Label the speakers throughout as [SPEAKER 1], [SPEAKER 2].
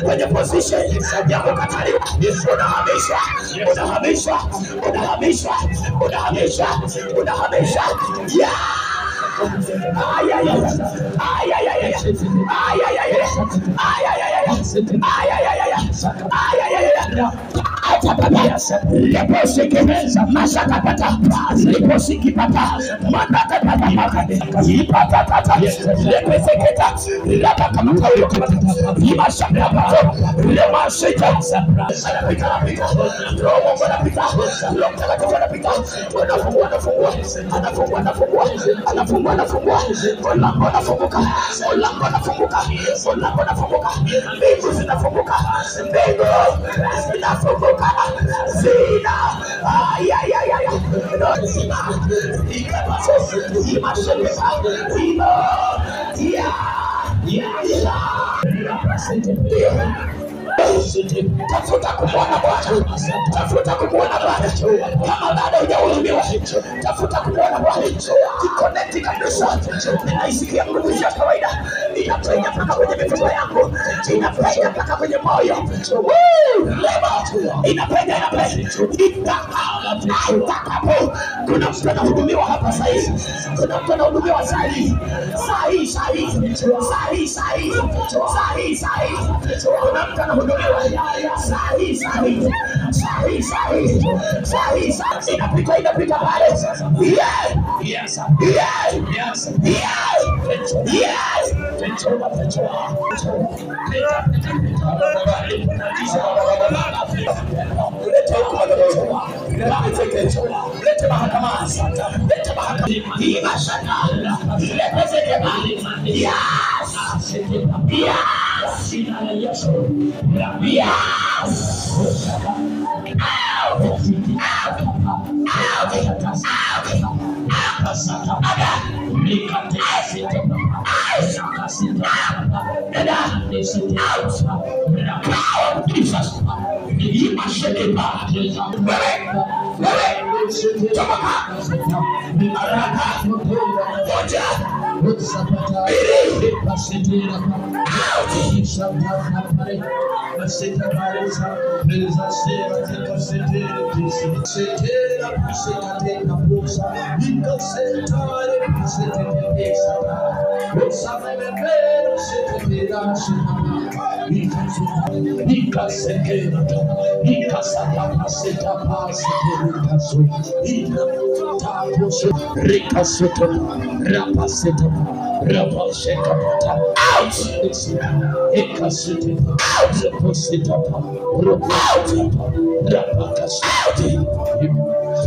[SPEAKER 1] kwenye position ya kukataliwa, unahamishwa. Tafuta kumwona Bwana, tafuta kumwona Bwana. Kama bado hujahudumiwa, tafuta kumwona Bwana. Connect kabisa. Ninaisikia nguvu ya kawaida inapenya mpaka kwenye mifupa yangu, inapenya mpaka kwenye moyo. Inapenya. Kuna mtu anahudumiwa hapa sasa hivi. Kuna mtu anahudumiwa sasa hivi. Kuna mtu anahudumiwa sahi. Inapita pale. Yes. Lete mahakamani.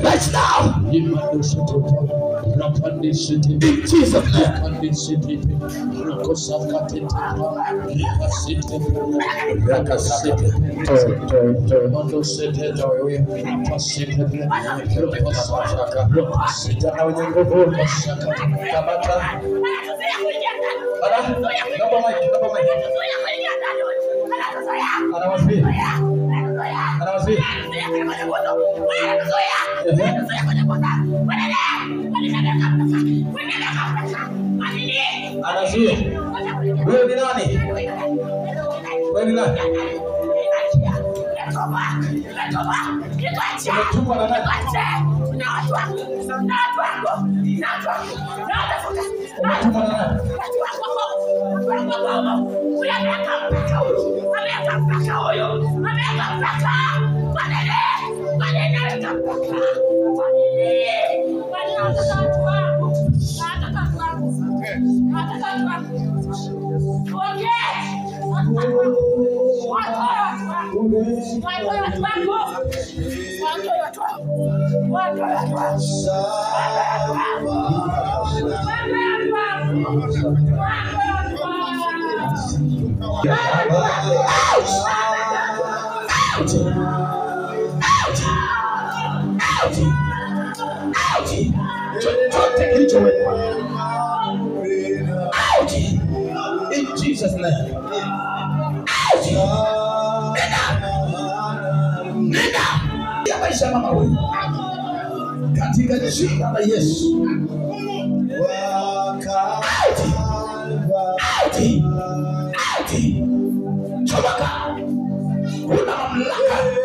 [SPEAKER 1] Right now, in Jesus' In Jesus' name. Ya maisha mama huyu katika jina la Yesu. Chomoka. Kuna mamlaka